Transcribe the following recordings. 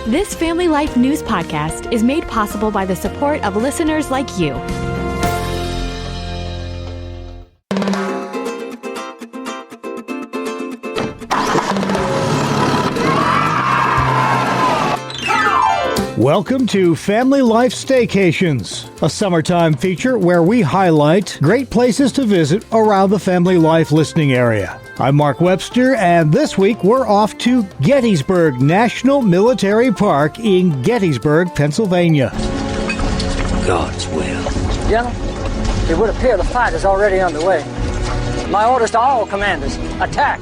This Family Life News podcast is made possible by the support of listeners like you. Welcome to Family Life Staycations, a summertime feature where we highlight great places to visit around the Family Life listening area. I'm Mark Webster, and this week we're off to Gettysburg National Military Park in Gettysburg, Pennsylvania. God's will. General, it would appear the fight is already underway. My orders to all commanders, attack!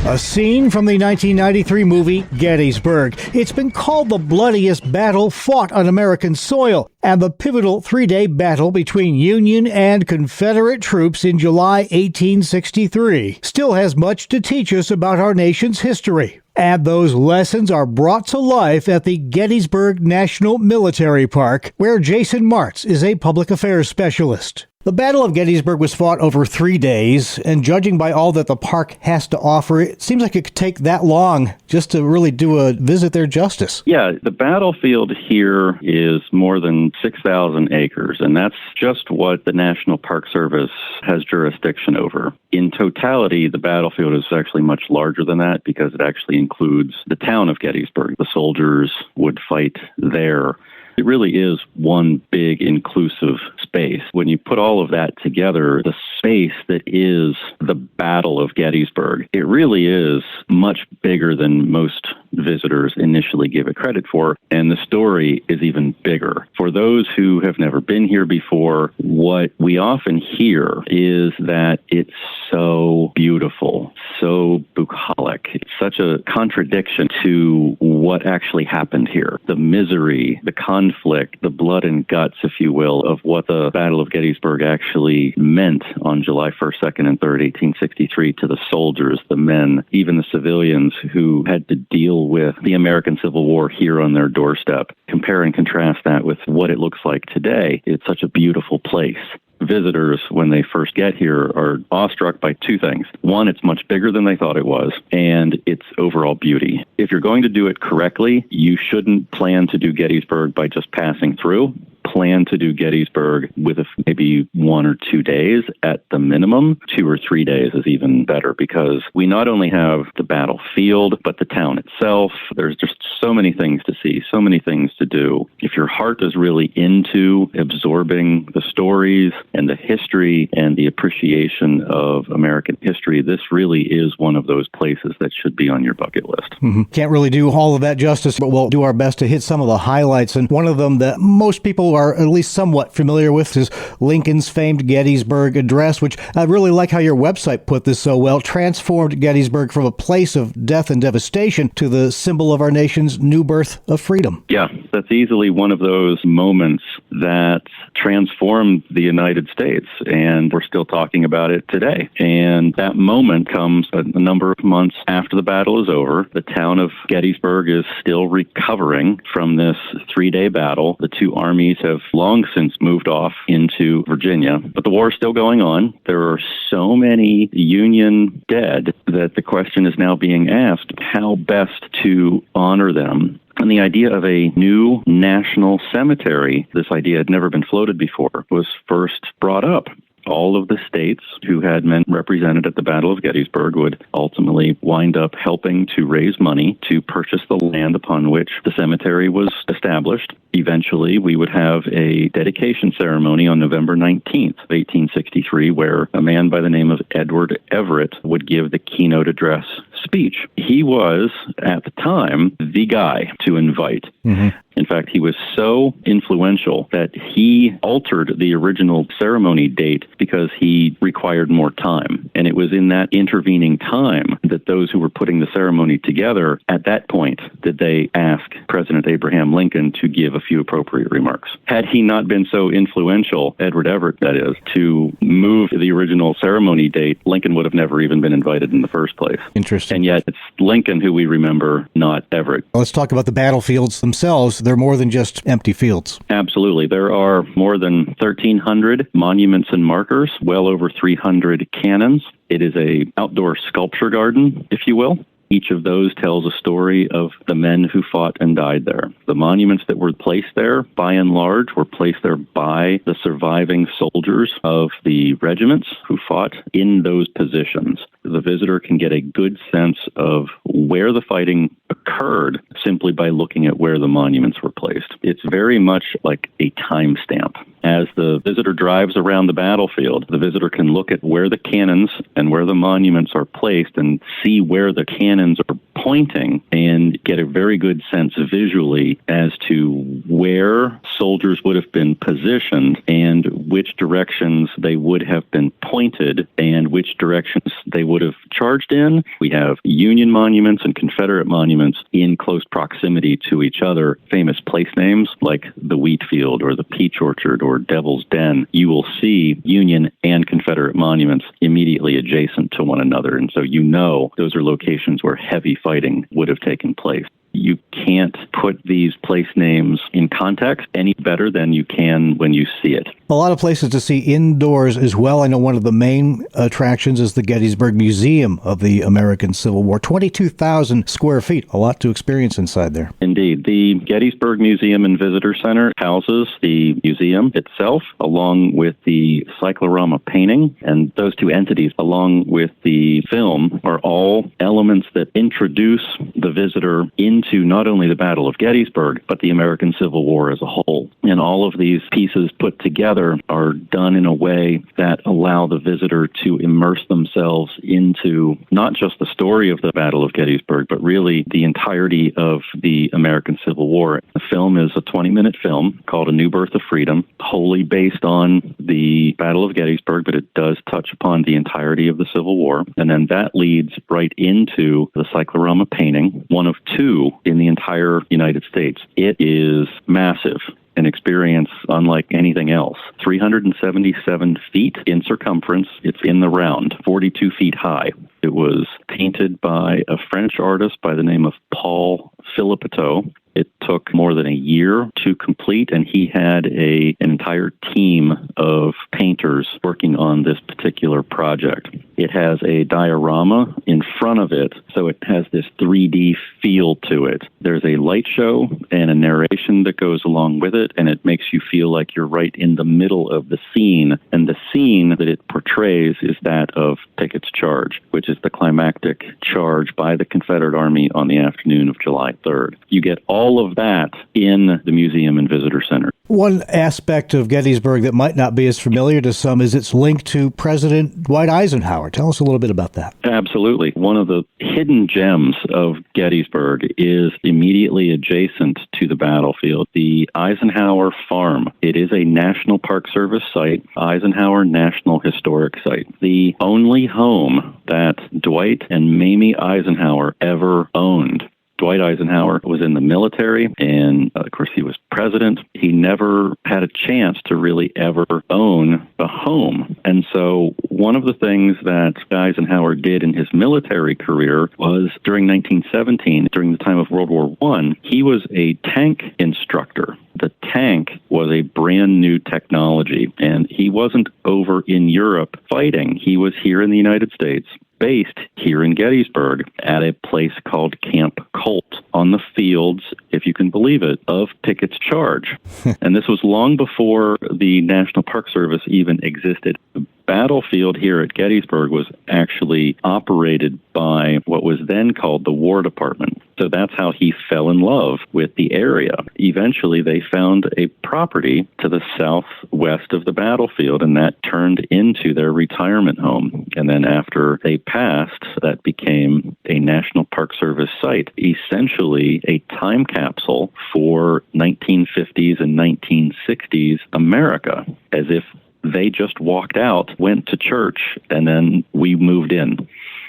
A scene from the 1993 movie Gettysburg. It's been called the bloodiest battle fought on American soil, and the pivotal three-day battle between Union and Confederate troops in July 1863 still has much to teach us about our nation's history. And those lessons are brought to life at the Gettysburg National Military Park, where Jason Martz is a public affairs specialist. The Battle of Gettysburg was fought over 3 days, and judging by all that the park has to offer, it seems like it could take that long just to really do a visit there justice. Yeah, the battlefield here is more than 6,000 acres, and that's just what the National Park Service has jurisdiction over. In totality, the battlefield is actually much larger than that because it actually includes the town of Gettysburg. The soldiers would fight there. It really is one big inclusive space. When you put all of that together, the space that is the Battle of Gettysburg, it really is much bigger than most visitors initially give it credit for, and the story is even bigger. For those who have never been here before, what we often hear is that it's so beautiful, so bucolic. It's such a contradiction to what actually happened here. The misery, the conflict, the blood and guts, if you will, of what the Battle of Gettysburg actually meant on July 1st, 2nd, and 3rd, 1863 to the soldiers, the men, even the civilians who had to deal with the American Civil War here on their doorstep. Compare and contrast that with what it looks like today. It's such a beautiful place. Visitors, when they first get here, are awestruck by two things. One, it's much bigger than they thought it was, and its overall beauty. If you're going to do it correctly, you shouldn't plan to do Gettysburg by just passing through. Plan to do Gettysburg with maybe 1 or 2 days at the minimum. 2 or 3 days is even better because we not only have the battlefield, but the town itself. There's just so many things to see, so many things to do. If your heart is really into absorbing the stories and the history and the appreciation of American history, this really is one of those places that should be on your bucket list. Mm-hmm. Can't really do all of that justice, but we'll do our best to hit some of the highlights. And one of them that most people are at least somewhat familiar with is Lincoln's famed Gettysburg Address, which I really like how your website put this so well, transformed Gettysburg from a place of death and devastation to the symbol of our nation's new birth of freedom. Yeah, that's easily one of those moments that transformed the United States, and we're still talking about it today. And that moment comes a number of months after the battle is over. The town of Gettysburg is still recovering from this 3-day battle. The two armies have long since moved off into Virginia, but the war is still going on. There are so many Union dead that the question is now being asked how best to honor them. And the idea of a new national cemetery, this idea had never been floated before, was first brought up. All of the states who had men represented at the Battle of Gettysburg would ultimately wind up helping to raise money to purchase the land upon which the cemetery was established. Eventually, we would have a dedication ceremony on November 19th, 1863, where a man by the name of Edward Everett would give the keynote address speech. He was, at the time, the guy to invite. Mm-hmm. In fact, he was so influential that he altered the original ceremony date because he required more time. And it was in that intervening time that those who were putting the ceremony together, at that point, did they ask President Abraham Lincoln to give a few appropriate remarks. Had he not been so influential, Edward Everett, that is, to move the original ceremony date, Lincoln would have never even been invited in the first place. Interesting. And yet it's Lincoln who we remember, not Everett. Let's talk about the battlefields themselves. They're more than just empty fields. Absolutely. There are more than 1,300 monuments and markers, well over 300 cannons. It is a outdoor sculpture garden, if you will. Each of those tells a story of the men who fought and died there. The monuments that were placed there, by and large, were placed there by the surviving soldiers of the regiments who fought in those positions. The visitor can get a good sense of where the fighting occurred simply by looking at where the monuments were placed. It's very much like a timestamp. As the visitor drives around the battlefield, the visitor can look at where the cannons and where the monuments are placed and see where the cannons are pointing and get a very good sense visually as to where soldiers would have been positioned and which directions they would have been pointed and which directions they would have charged in. We have Union monuments and Confederate monuments in close proximity to each other. Famous place names like the Wheat Field or the Peach Orchard or Devil's Den. You will see Union and Confederate monuments immediately adjacent to one another. And so you know those are locations where heavy fighting would have taken place. You can't put these place names in context any better than you can when you see it. A lot of places to see indoors as well. I know one of the main attractions is the Gettysburg Museum of the American Civil War. 22,000 square feet, a lot to experience inside there. Indeed. The Gettysburg Museum and Visitor Center houses the museum itself, along with the cyclorama painting, and those two entities, along with the film, are all elements that introduce the visitor into not only the Battle of Gettysburg, but the American Civil War as a whole. And all of these pieces put together are done in a way that allow the visitor to immerse themselves into not just the story of the Battle of Gettysburg, but really the entirety of the American Civil War. The film is a 20-minute film called A New Birth of Freedom, wholly based on the Battle of Gettysburg, but it does touch upon the entirety of the Civil War. And then that leads right into the cyclorama painting, one of two in the entire United States. It is massive. An experience unlike anything else. 377 feet in circumference. It's in the round, 42 feet high. It was painted by a French artist by the name of Paul Philippeteau. It took more than a year to complete, and he had an entire team of painters working on this particular project. It has a diorama in front of it, so it has this 3D feel to it. There's a light show and a narration that goes along with it, and it makes you feel like you're right in the middle of the scene. And the scene that it portrays is that of Pickett's Charge, which is the climactic charge by the Confederate Army on the afternoon of July 3rd. You get all of that in the Museum and Visitor Center. One aspect of Gettysburg that might not be as familiar to some is its link to President Dwight Eisenhower. Tell us a little bit about that. Absolutely. One of the hidden gems of Gettysburg is immediately adjacent to the battlefield, the Eisenhower Farm. It is a National Park Service site, Eisenhower National Historic Site, the only home that Dwight and Mamie Eisenhower ever owned. Dwight Eisenhower was in the military, and of course he was president. He never had a chance to really ever own a home. And so one of the things that Eisenhower did in his military career was during 1917, during the time of World War I, he was a tank instructor. The tank was a brand new technology, and he wasn't over in Europe fighting. He was here in the United States, based here in Gettysburg at a place called Camp Colt on the fields, if you can believe it, of Pickett's Charge. And this was long before the National Park Service even existed. The battlefield here at Gettysburg was actually operated by what was then called the War Department. So that's how he fell in love with the area. Eventually, they found a property to the southwest of the battlefield, and that turned into their retirement home. And then after they passed, that became a National Park Service site, essentially a time capsule for 1950s and 1960s America, as if they just walked out, went to church, and then we moved in.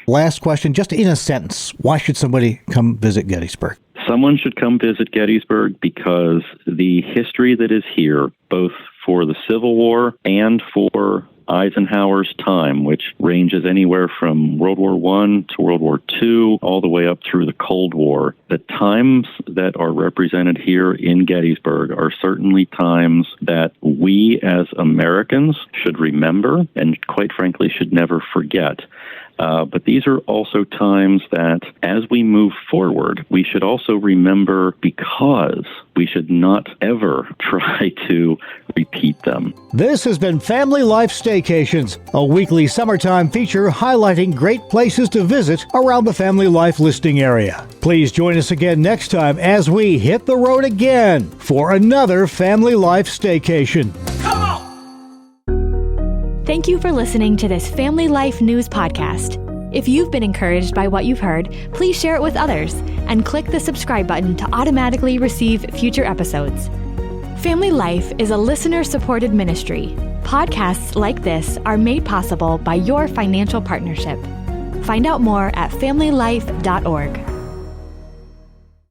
Last question, just in a sentence, why should somebody come visit Gettysburg? Someone should come visit Gettysburg because the history that is here, both for the Civil War and for Eisenhower's time, which ranges anywhere from World War I to World War II, all the way up through the Cold War. The times that are represented here in Gettysburg are certainly times that we as Americans should remember and, quite frankly, should never forget. But these are also times that as we move forward, we should also remember, because we should not ever try to repeat them. This has been Family Life Staycations, a weekly summertime feature highlighting great places to visit around the Family Life listing area. Please join us again next time as we hit the road again for another Family Life Staycation. Thank you for listening to this Family Life News podcast. If you've been encouraged by what you've heard, please share it with others and click the subscribe button to automatically receive future episodes. Family Life is a listener-supported ministry. Podcasts like this are made possible by your financial partnership. Find out more at familylife.org.